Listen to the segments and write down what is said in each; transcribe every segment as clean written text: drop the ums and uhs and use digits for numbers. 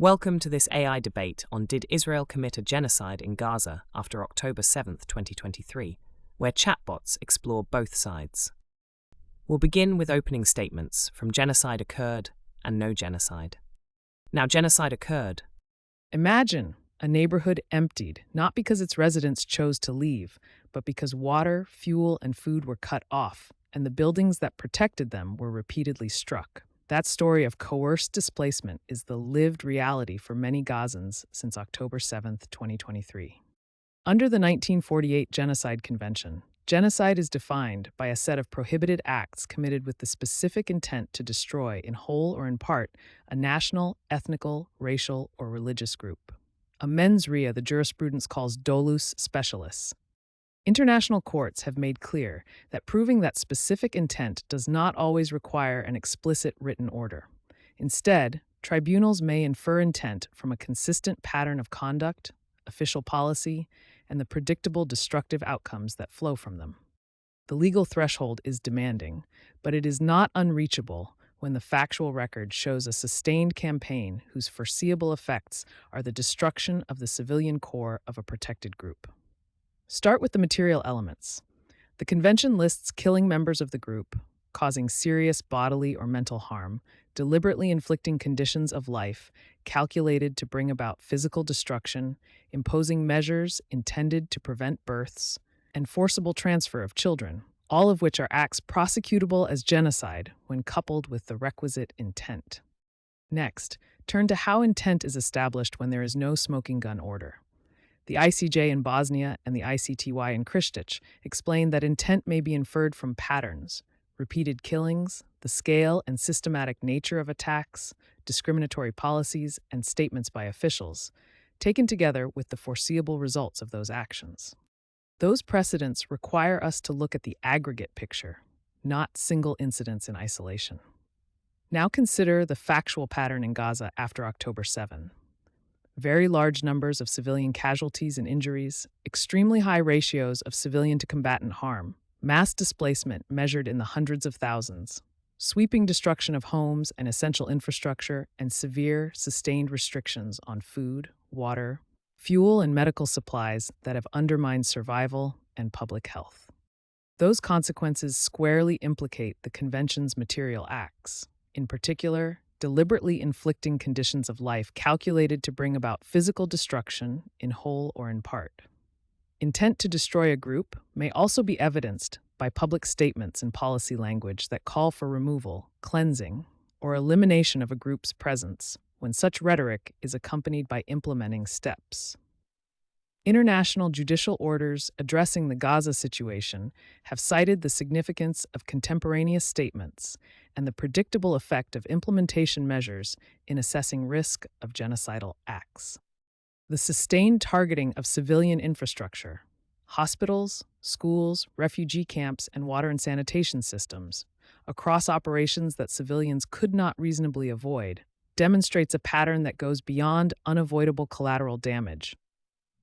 Welcome to this AI debate on did Israel commit a genocide in Gaza after October 7th, 2023, where chatbots explore both sides. We'll begin with opening statements from Genocide-Occurred and No-Genocide. Now, genocide occurred. Imagine a neighborhood emptied, not because its residents chose to leave, but because water, fuel, and food were cut off, and the buildings that protected them were repeatedly struck. That story of coerced displacement is the lived reality for many Gazans since October 7, 2023. Under the 1948 Genocide Convention, genocide is defined by a set of prohibited acts committed with the specific intent to destroy, in whole or in part, a national, ethnical, racial, or religious group. A mens rea the jurisprudence calls Dolus Specialis. International courts have made clear that proving that specific intent does not always require an explicit written order. Instead, tribunals may infer intent from a consistent pattern of conduct, official policy, and the predictable destructive outcomes that flow from them. The legal threshold is demanding, but it is not unreachable when the factual record shows a sustained campaign whose foreseeable effects are the destruction of the civilian core of a protected group. Start with the material elements. The convention lists killing members of the group, causing serious bodily or mental harm, deliberately inflicting conditions of life calculated to bring about physical destruction, imposing measures intended to prevent births, and forcible transfer of children, all of which are acts prosecutable as genocide when coupled with the requisite intent. Next, turn to how intent is established when there is no smoking gun order. The ICJ in Bosnia and the ICTY in Kristich explain that intent may be inferred from patterns, repeated killings, the scale and systematic nature of attacks, discriminatory policies, and statements by officials, taken together with the foreseeable results of those actions. Those precedents require us to look at the aggregate picture, not single incidents in isolation. Now consider the factual pattern in Gaza after October 7. Very large numbers of civilian casualties and injuries, extremely high ratios of civilian to combatant harm, mass displacement measured in the hundreds of thousands, sweeping destruction of homes and essential infrastructure, and severe, sustained restrictions on food, water, fuel, and medical supplies that have undermined survival and public health. Those consequences squarely implicate the Convention's material acts, in particular, deliberately inflicting conditions of life calculated to bring about physical destruction in whole or in part. Intent to destroy a group may also be evidenced by public statements and policy language that call for removal, cleansing, or elimination of a group's presence when such rhetoric is accompanied by implementing steps. International judicial orders addressing the Gaza situation have cited the significance of contemporaneous statements and the predictable effect of implementation measures in assessing risk of genocidal acts. The sustained targeting of civilian infrastructure, hospitals, schools, refugee camps, and water and sanitation systems, across operations that civilians could not reasonably avoid, demonstrates a pattern that goes beyond unavoidable collateral damage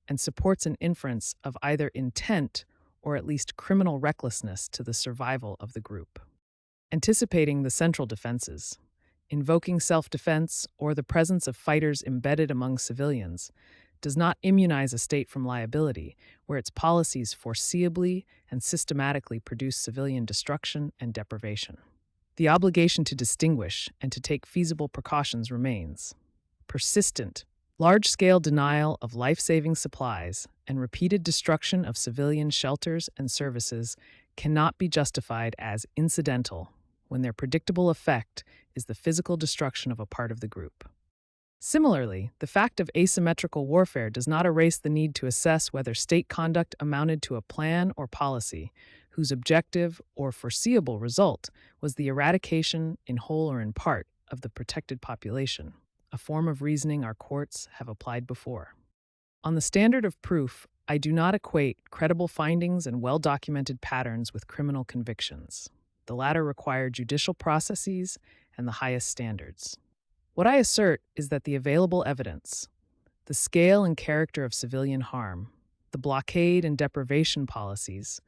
and supports an inference of either intent or at least criminal recklessness to the survival of the group. Anticipating the central defenses, invoking self-defense or the presence of fighters embedded among civilians does not immunize a state from liability where its policies foreseeably and systematically produce civilian destruction and deprivation. The obligation to distinguish and to take feasible precautions remains. Persistent, large-scale denial of life-saving supplies and repeated destruction of civilian shelters and services cannot be justified as incidental when their predictable effect is the physical destruction of a part of the group. Similarly, the fact of asymmetrical warfare does not erase the need to assess whether state conduct amounted to a plan or policy whose objective or foreseeable result was the eradication, in whole or in part, of the protected population, a form of reasoning our courts have applied before. On the standard of proof, I do not equate credible findings and well-documented patterns with criminal convictions. The latter require judicial processes and the highest standards. What I assert is that the available evidence, the scale and character of civilian harm, the blockade and deprivation policies,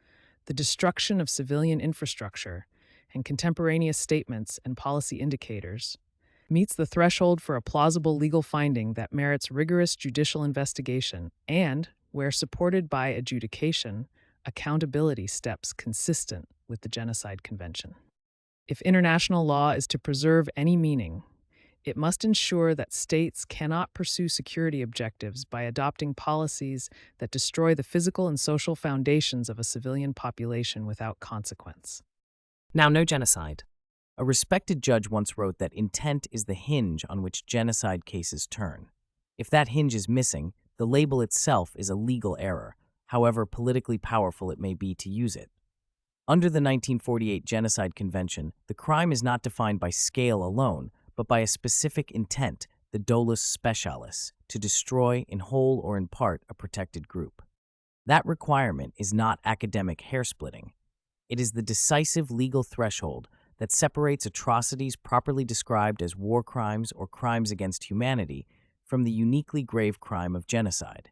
the destruction of civilian infrastructure, and contemporaneous statements and policy indicators meets the threshold for a plausible legal finding that merits rigorous judicial investigation and, where supported by adjudication, accountability steps consistent with the Genocide Convention. If international law is to preserve any meaning, it must ensure that states cannot pursue security objectives by adopting policies that destroy the physical and social foundations of a civilian population without consequence. Now, no genocide. A respected judge once wrote that intent is the hinge on which genocide cases turn. If that hinge is missing, the label itself is a legal error, however politically powerful it may be to use it. Under the 1948 Genocide Convention, the crime is not defined by scale alone, but by a specific intent, the Dolus Specialis, to destroy, in whole or in part, a protected group. That requirement is not academic hair-splitting. It is the decisive legal threshold that separates atrocities properly described as war crimes or crimes against humanity from the uniquely grave crime of genocide.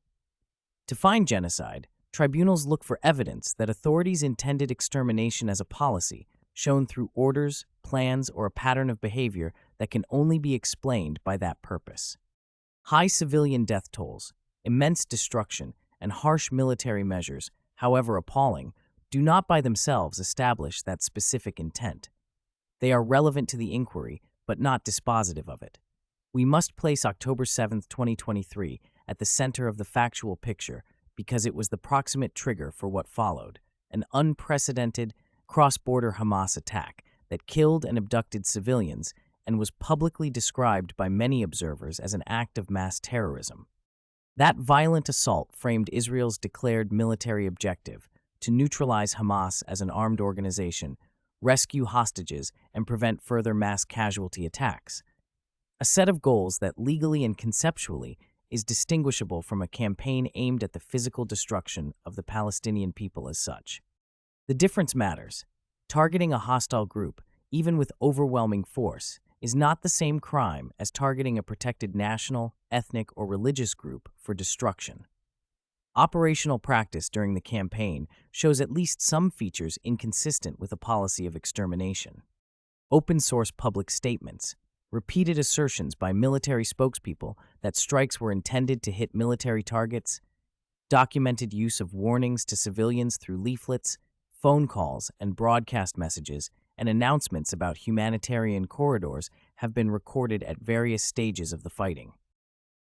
To find genocide, tribunals look for evidence that authorities intended extermination as a policy, shown through orders, plans, or a pattern of behavior that can only be explained by that purpose. High civilian death tolls, immense destruction, and harsh military measures, however appalling, do not by themselves establish that specific intent. They are relevant to the inquiry, but not dispositive of it. We must place October 7, 2023, at the center of the factual picture because it was the proximate trigger for what followed, an unprecedented, cross-border Hamas attack that killed and abducted civilians and was publicly described by many observers as an act of mass terrorism. That violent assault framed Israel's declared military objective to neutralize Hamas as an armed organization, rescue hostages, and prevent further mass casualty attacks. A set of goals that legally and conceptually is distinguishable from a campaign aimed at the physical destruction of the Palestinian people as such. The difference matters. Targeting a hostile group, even with overwhelming force, is not the same crime as targeting a protected national, ethnic, or religious group for destruction. Operational practice during the campaign shows at least some features inconsistent with a policy of extermination. Open-source public statements, repeated assertions by military spokespeople that strikes were intended to hit military targets, documented use of warnings to civilians through leaflets, phone calls, and broadcast messages, and announcements about humanitarian corridors have been recorded at various stages of the fighting.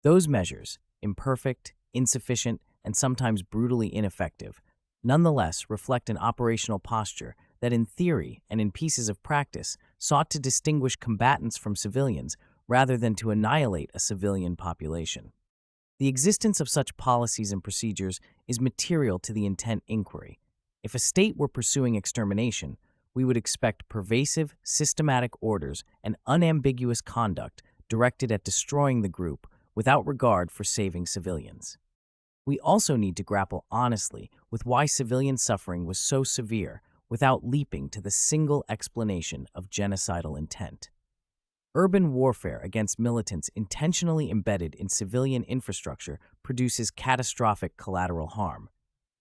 Those measures, imperfect, insufficient, and sometimes brutally ineffective, nonetheless reflect an operational posture that in theory and in pieces of practice sought to distinguish combatants from civilians rather than to annihilate a civilian population. The existence of such policies and procedures is material to the intent inquiry. If a state were pursuing extermination, we would expect pervasive, systematic orders and unambiguous conduct directed at destroying the group without regard for saving civilians. We also need to grapple honestly with why civilian suffering was so severe without leaping to the single explanation of genocidal intent. Urban warfare against militants intentionally embedded in civilian infrastructure produces catastrophic collateral harm.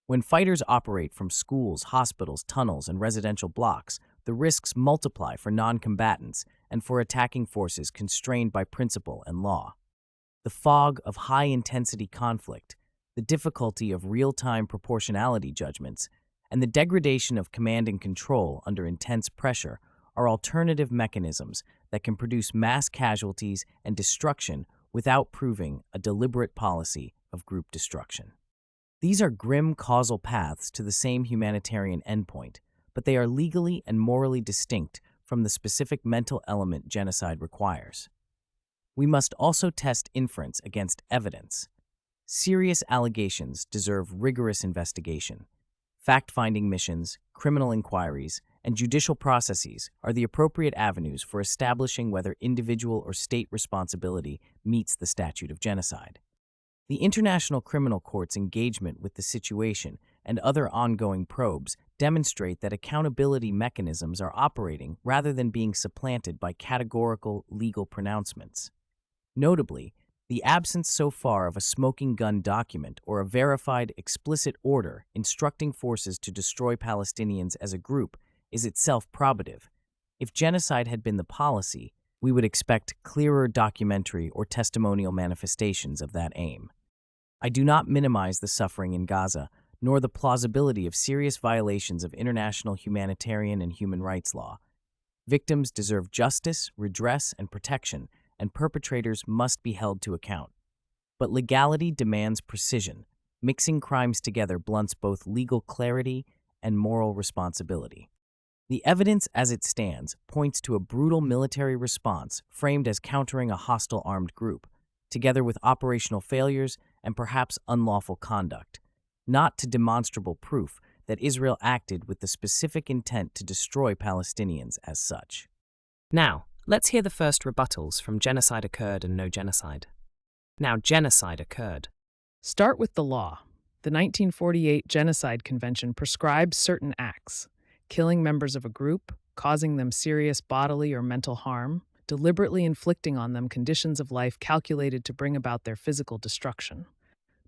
When fighters operate from schools, hospitals, tunnels, and residential blocks, the risks multiply for non-combatants and for attacking forces constrained by principle and law. The fog of high-intensity conflict, the difficulty of real-time proportionality judgments, and the degradation of command and control under intense pressure are alternative mechanisms that can produce mass casualties and destruction without proving a deliberate policy of group destruction. These are grim causal paths to the same humanitarian endpoint, but they are legally and morally distinct from the specific mental element genocide requires. We must also test inference against evidence. Serious allegations deserve rigorous investigation. Fact-finding missions, criminal inquiries, and judicial processes are the appropriate avenues for establishing whether individual or state responsibility meets the statute of genocide. The International Criminal Court's engagement with the situation and other ongoing probes demonstrate that accountability mechanisms are operating rather than being supplanted by categorical legal pronouncements. Notably, the absence so far of a smoking gun document or a verified explicit order instructing forces to destroy Palestinians as a group is itself probative. If genocide had been the policy, we would expect clearer documentary or testimonial manifestations of that aim. I do not minimize the suffering in Gaza, nor the plausibility of serious violations of international humanitarian and human rights law. Victims deserve justice, redress, and protection, and perpetrators must be held to account. But legality demands precision. Mixing crimes together blunts both legal clarity and moral responsibility. The evidence as it stands points to a brutal military response framed as countering a hostile armed group, together with operational failures and perhaps unlawful conduct, not to demonstrable proof that Israel acted with the specific intent to destroy Palestinians as such. Now, let's hear the first rebuttals from Genocide-Occurred and No-Genocide. Now, Genocide-Occurred. Start with the law. The 1948 Genocide Convention prescribes certain acts: killing members of a group, causing them serious bodily or mental harm, deliberately inflicting on them conditions of life calculated to bring about their physical destruction.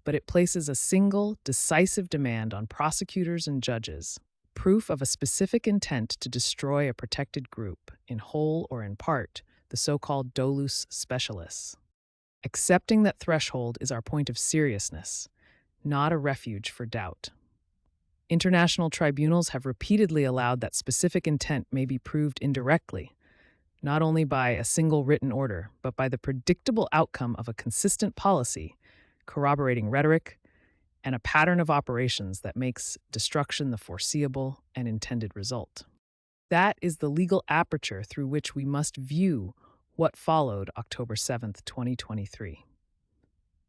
But it places a single, decisive demand on prosecutors and judges: proof of a specific intent to destroy a protected group, in whole or in part, the so-called Dolus Specialis. Accepting that threshold is our point of seriousness, not a refuge for doubt. International tribunals have repeatedly allowed that specific intent may be proved indirectly, not only by a single written order, but by the predictable outcome of a consistent policy, corroborating rhetoric, and a pattern of operations that makes destruction the foreseeable and intended result. That is the legal aperture through which we must view what followed October 7, 2023.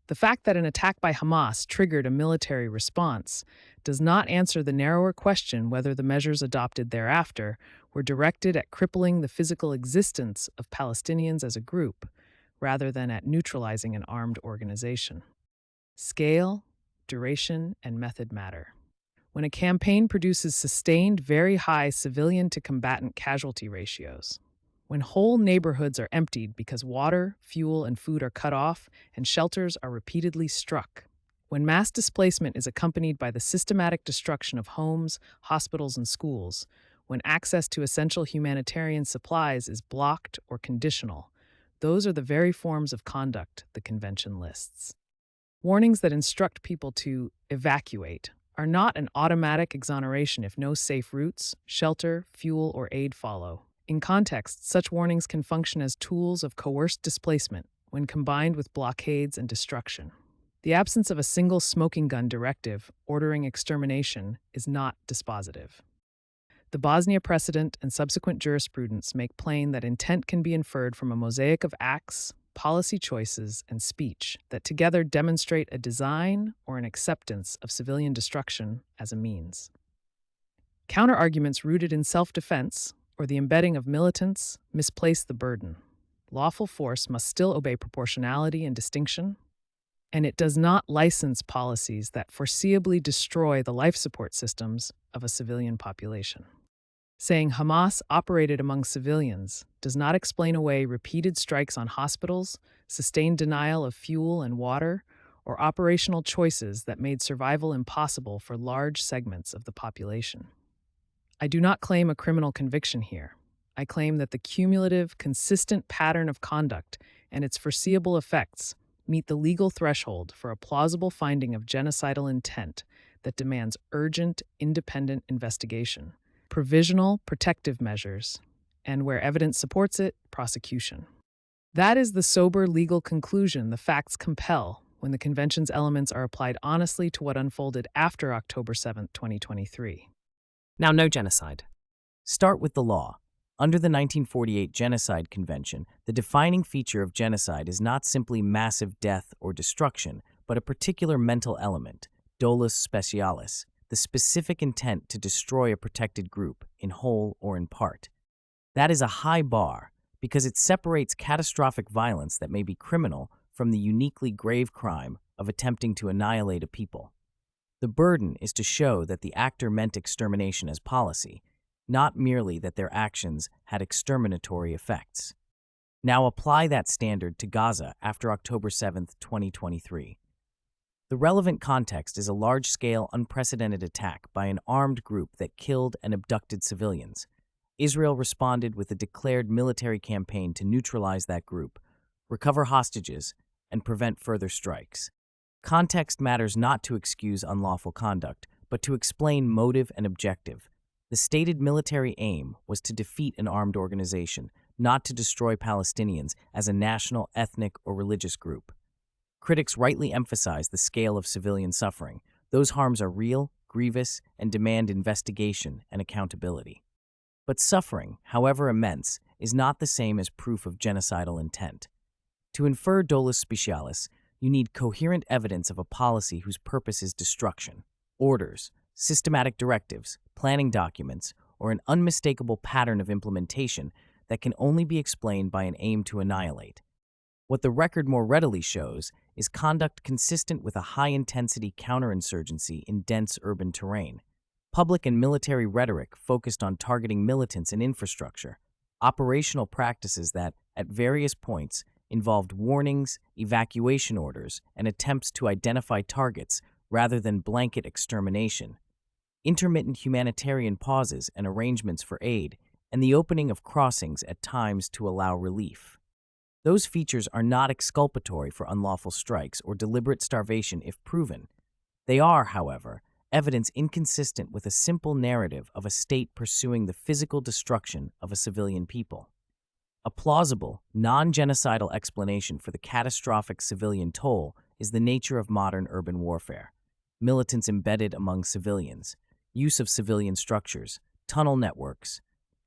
The fact that an attack by Hamas triggered a military response does not answer the narrower question whether the measures adopted thereafter were directed at crippling the physical existence of Palestinians as a group, rather than at neutralizing an armed organization. Scale, duration, and method matter. When a campaign produces sustained, very high civilian-to-combatant casualty ratios, when whole neighborhoods are emptied because water, fuel, and food are cut off and shelters are repeatedly struck, when mass displacement is accompanied by the systematic destruction of homes, hospitals, and schools, when access to essential humanitarian supplies is blocked or conditional, those are the very forms of conduct the Convention lists. Warnings that instruct people to evacuate are not an automatic exoneration if no safe routes, shelter, fuel, or aid follow. In context, such warnings can function as tools of coerced displacement when combined with blockades and destruction. The absence of a single smoking gun directive ordering extermination is not dispositive. The Bosnia precedent and subsequent jurisprudence make plain that intent can be inferred from a mosaic of acts, policy choices, and speech that together demonstrate a design or an acceptance of civilian destruction as a means. Counterarguments rooted in self-defense or the embedding of militants misplace the burden. Lawful force must still obey proportionality and distinction, and it does not license policies that foreseeably destroy the life support systems of a civilian population. Saying Hamas operated among civilians does not explain away repeated strikes on hospitals, sustained denial of fuel and water, or operational choices that made survival impossible for large segments of the population. I do not claim a criminal conviction here. I claim that the cumulative, consistent pattern of conduct and its foreseeable effects meet the legal threshold for a plausible finding of genocidal intent that demands urgent, independent investigation, provisional protective measures, and where evidence supports it, prosecution. That is the sober legal conclusion the facts compel when the Convention's elements are applied honestly to what unfolded after October 7, 2023. Now, No-Genocide. Start with the law. Under the 1948 Genocide Convention, the defining feature of genocide is not simply massive death or destruction, but a particular mental element, Dolus Specialis, the specific intent to destroy a protected group, in whole or in part. That is a high bar because it separates catastrophic violence that may be criminal from the uniquely grave crime of attempting to annihilate a people. The burden is to show that the actor meant extermination as policy, not merely that their actions had exterminatory effects. Now apply that standard to Gaza after October 7, 2023. The relevant context is a large-scale, unprecedented attack by an armed group that killed and abducted civilians, Israel responded with a declared military campaign to neutralize that group, recover hostages, and prevent further strikes. Context matters not to excuse unlawful conduct, but to explain motive and objective. The stated military aim was to defeat an armed organization, not to destroy Palestinians as a national, ethnic, or religious group. Critics rightly emphasize the scale of civilian suffering. Those harms are real, grievous, and demand investigation and accountability. But suffering, however immense, is not the same as proof of genocidal intent. To infer Dolus Specialis, you need coherent evidence of a policy whose purpose is destruction, orders, systematic directives, planning documents, or an unmistakable pattern of implementation that can only be explained by an aim to annihilate. What the record more readily shows is conduct consistent with a high-intensity counterinsurgency in dense urban terrain. Public and military rhetoric focused on targeting militants and infrastructure, operational practices that, at various points, involved warnings, evacuation orders, and attempts to identify targets rather than blanket extermination, intermittent humanitarian pauses and arrangements for aid, and the opening of crossings at times to allow relief. Those features are not exculpatory for unlawful strikes or deliberate starvation if proven. They are, however, evidence inconsistent with a simple narrative of a state pursuing the physical destruction of a civilian people. A plausible, non-genocidal explanation for the catastrophic civilian toll is the nature of modern urban warfare. Militants embedded among civilians, use of civilian structures, tunnel networks,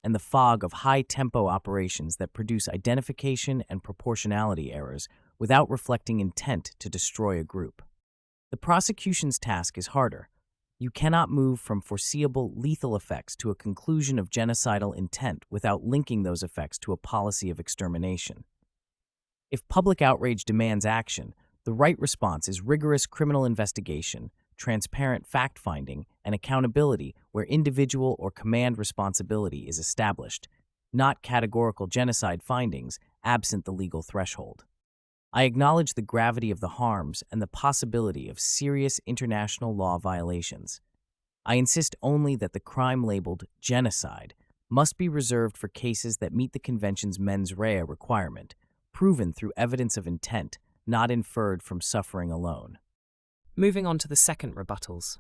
and the fog of high-tempo operations that produce identification and proportionality errors without reflecting intent to destroy a group. The prosecution's task is harder. You cannot move from foreseeable lethal effects to a conclusion of genocidal intent without linking those effects to a policy of extermination. If public outrage demands action, the right response is rigorous criminal investigation, transparent fact-finding, and accountability where individual or command responsibility is established, not categorical genocide findings absent the legal threshold. I acknowledge the gravity of the harms and the possibility of serious international law violations. I insist only that the crime labeled genocide must be reserved for cases that meet the Convention's mens rea requirement, proven through evidence of intent, not inferred from suffering alone. Moving on to the second rebuttals.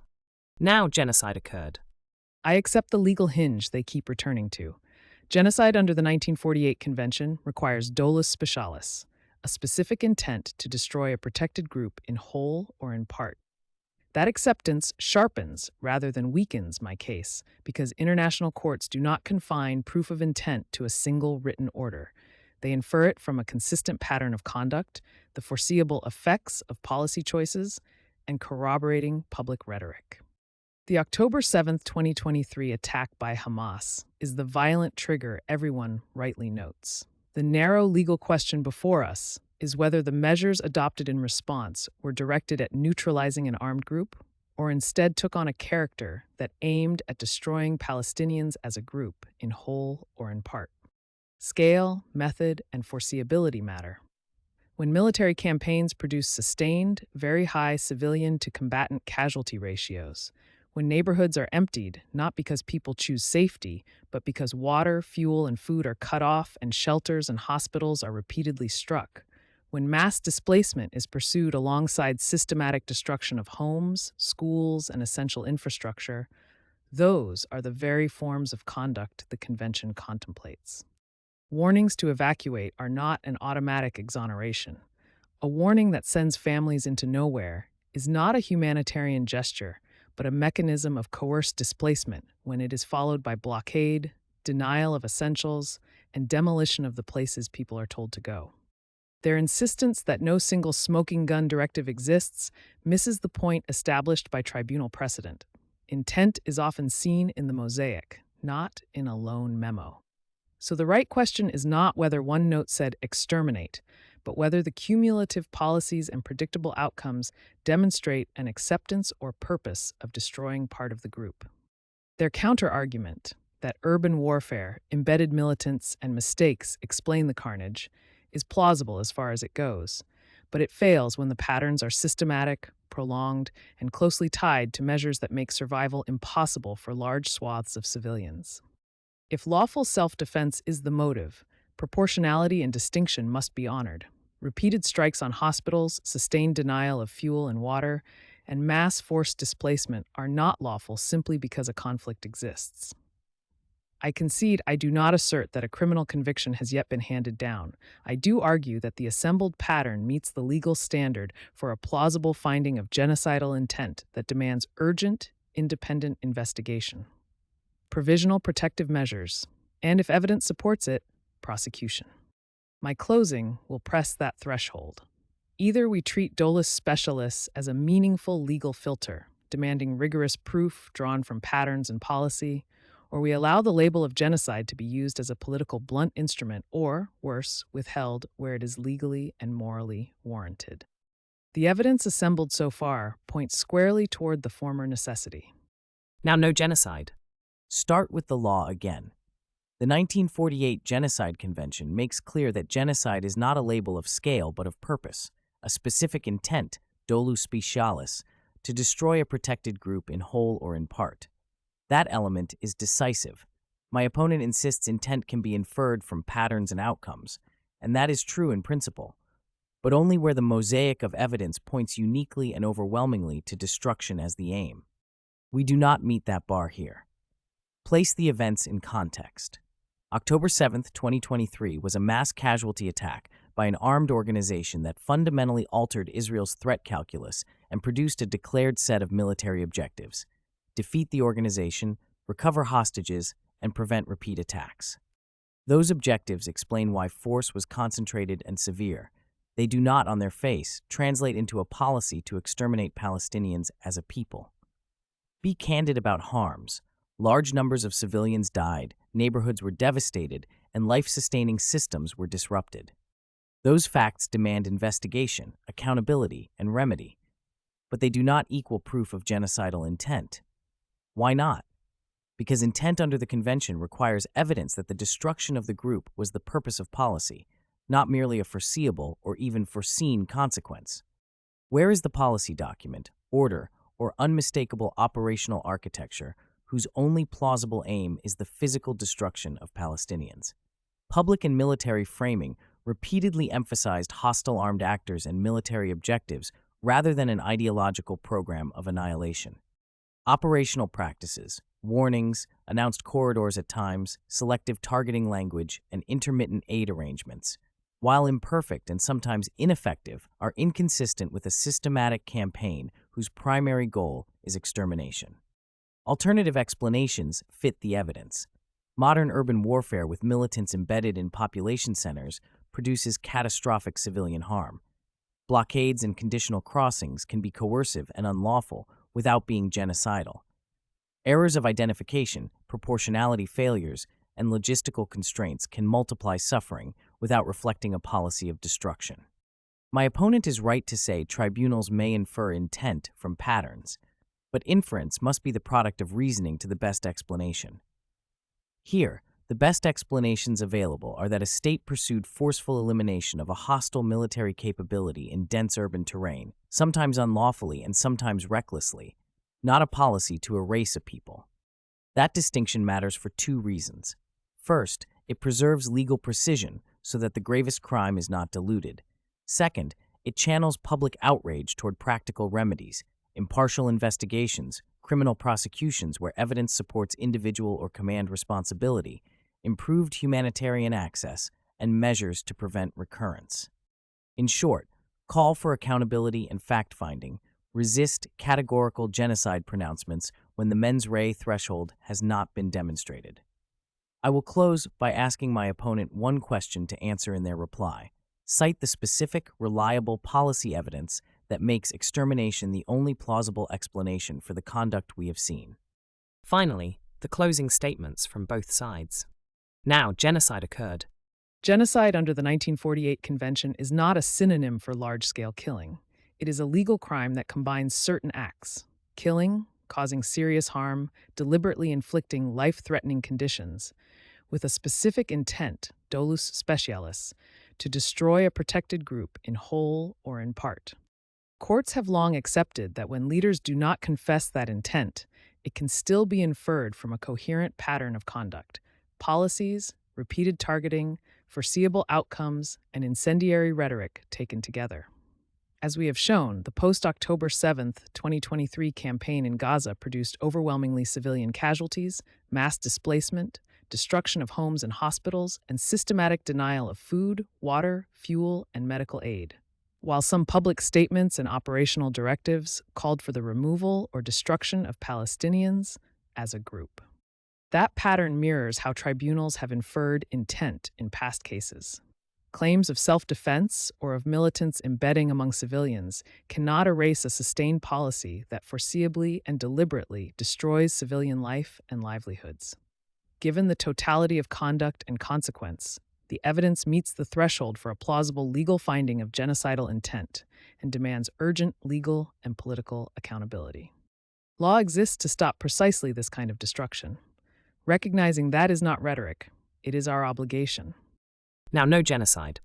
Now genocide occurred. I accept the legal hinge they keep returning to. Genocide under the 1948 Convention requires Dolus Specialis, a specific intent to destroy a protected group in whole or in part. That acceptance sharpens rather than weakens my case because international courts do not confine proof of intent to a single written order. They infer it from a consistent pattern of conduct, the foreseeable effects of policy choices, and corroborating public rhetoric. The October 7, 2023 attack by Hamas is the violent trigger everyone rightly notes. The narrow legal question before us is whether the measures adopted in response were directed at neutralizing an armed group or instead took on a character that aimed at destroying Palestinians as a group in whole or in part. Scale, method, and foreseeability matter. When military campaigns produce sustained, very high civilian-to-combatant casualty ratios, when neighborhoods are emptied not because people choose safety, but because water, fuel, and food are cut off and shelters and hospitals are repeatedly struck, when mass displacement is pursued alongside systematic destruction of homes, schools, and essential infrastructure, those are the very forms of conduct the Convention contemplates. Warnings to evacuate are not an automatic exoneration. A warning that sends families into nowhere is not a humanitarian gesture, but a mechanism of coerced displacement when it is followed by blockade, denial of essentials, and demolition of the places people are told to go. Their insistence that no single smoking gun directive exists misses the point established by tribunal precedent. Intent is often seen in the Mosaic, not in a lone memo. So the right question is not whether one note said exterminate, but whether the cumulative policies and predictable outcomes demonstrate an acceptance or purpose of destroying part of the group. Their counter-argument, that urban warfare, embedded militants, and mistakes explain the carnage, is plausible as far as it goes, but it fails when the patterns are systematic, prolonged, and closely tied to measures that make survival impossible for large swaths of civilians. If lawful self-defense is the motive, proportionality and distinction must be honored. Repeated strikes on hospitals, sustained denial of fuel and water, and mass forced displacement are not lawful simply because a conflict exists. I concede I do not assert that a criminal conviction has yet been handed down. I do argue that the assembled pattern meets the legal standard for a plausible finding of genocidal intent that demands urgent, independent investigation. Provisional protective measures, and if evidence supports it, prosecution. My closing will press that threshold. Either we treat Dolus Specialis as a meaningful legal filter, demanding rigorous proof drawn from patterns and policy, or we allow the label of genocide to be used as a political blunt instrument or, worse, withheld where it is legally and morally warranted. The evidence assembled so far points squarely toward the former necessity. Now, no-genocide. Start with the law again. The 1948 Genocide Convention makes clear that genocide is not a label of scale but of purpose, a specific intent, Dolus Specialis, to destroy a protected group in whole or in part. That element is decisive. My opponent insists intent can be inferred from patterns and outcomes, and that is true in principle, but only where the mosaic of evidence points uniquely and overwhelmingly to destruction as the aim. We do not meet that bar here. Place the events in context. October 7, 2023 was a mass casualty attack by an armed organization that fundamentally altered Israel's threat calculus and produced a declared set of military objectives: defeat the organization, recover hostages, and prevent repeat attacks. Those objectives explain why force was concentrated and severe. They do not, on their face, translate into a policy to exterminate Palestinians as a people. Be candid about harms. Large numbers of civilians died, neighborhoods were devastated, and life-sustaining systems were disrupted. Those facts demand investigation, accountability, and remedy, but they do not equal proof of genocidal intent. Why not? Because intent under the convention requires evidence that the destruction of the group was the purpose of policy, not merely a foreseeable or even foreseen consequence. Where is the policy document, order, or unmistakable operational architecture whose only plausible aim is the physical destruction of Palestinians? Public and military framing repeatedly emphasized hostile armed actors and military objectives rather than an ideological program of annihilation. Operational practices, warnings, announced corridors at times, selective targeting language, and intermittent aid arrangements, while imperfect and sometimes ineffective, are inconsistent with a systematic campaign whose primary goal is extermination. Alternative explanations fit the evidence. Modern urban warfare with militants embedded in population centers produces catastrophic civilian harm. Blockades and conditional crossings can be coercive and unlawful without being genocidal. Errors of identification, proportionality failures, and logistical constraints can multiply suffering without reflecting a policy of destruction. My opponent is right to say tribunals may infer intent from patterns, but inference must be the product of reasoning to the best explanation. Here, the best explanations available are that a state pursued forceful elimination of a hostile military capability in dense urban terrain, sometimes unlawfully and sometimes recklessly, not a policy to erase a people. That distinction matters for two reasons. First, it preserves legal precision so that the gravest crime is not diluted. Second, it channels public outrage toward practical remedies, impartial investigations, criminal prosecutions where evidence supports individual or command responsibility, improved humanitarian access, and measures to prevent recurrence. In short, call for accountability and fact-finding, resist categorical genocide pronouncements when the mens rea threshold has not been demonstrated. I will close by asking my opponent one question to answer in their reply. Cite the specific, reliable policy evidence that makes extermination the only plausible explanation for the conduct we have seen. Finally, the closing statements from both sides. Now, genocide occurred. Genocide under the 1948 Convention is not a synonym for large-scale killing. It is a legal crime that combines certain acts: killing, causing serious harm, deliberately inflicting life-threatening conditions, with a specific intent, Dolus Specialis, to destroy a protected group in whole or in part. Courts have long accepted that when leaders do not confess that intent, it can still be inferred from a coherent pattern of conduct, policies, repeated targeting, foreseeable outcomes, and incendiary rhetoric taken together. As we have shown, the post-October 7th, 2023 campaign in Gaza produced overwhelmingly civilian casualties, mass displacement, destruction of homes and hospitals, and systematic denial of food, water, fuel, and medical aid. While some public statements and operational directives called for the removal or destruction of Palestinians as a group. That pattern mirrors how tribunals have inferred intent in past cases. Claims of self-defense or of militants embedding among civilians cannot erase a sustained policy that foreseeably and deliberately destroys civilian life and livelihoods. Given the totality of conduct and consequence, the evidence meets the threshold for a plausible legal finding of genocidal intent and demands urgent legal and political accountability. Law exists to stop precisely this kind of destruction. Recognizing that is not rhetoric, it is our obligation. Now, no genocide.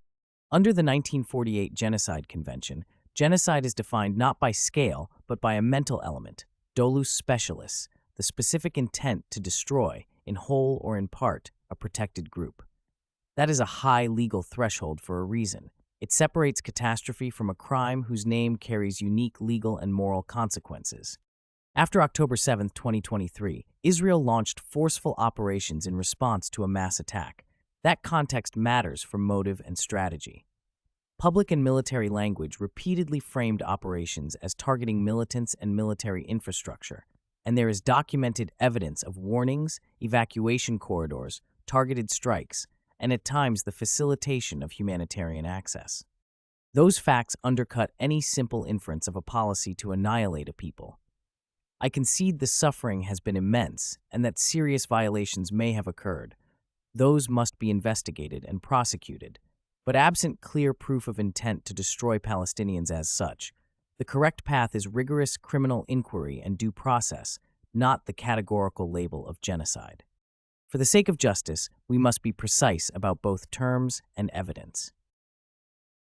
Under the 1948 Genocide Convention, genocide is defined not by scale, but by a mental element, Dolus Specialis, the specific intent to destroy, in whole or in part, a protected group. That is a high legal threshold for a reason. It separates catastrophe from a crime whose name carries unique legal and moral consequences. After October 7, 2023, Israel launched forceful operations in response to a mass attack. That context matters for motive and strategy. Public and military language repeatedly framed operations as targeting militants and military infrastructure, and there is documented evidence of warnings, evacuation corridors, targeted strikes, and at times the facilitation of humanitarian access. Those facts undercut any simple inference of a policy to annihilate a people. I concede the suffering has been immense and that serious violations may have occurred. Those must be investigated and prosecuted. But absent clear proof of intent to destroy Palestinians as such, the correct path is rigorous criminal inquiry and due process, not the categorical label of genocide. For the sake of justice, we must be precise about both terms and evidence.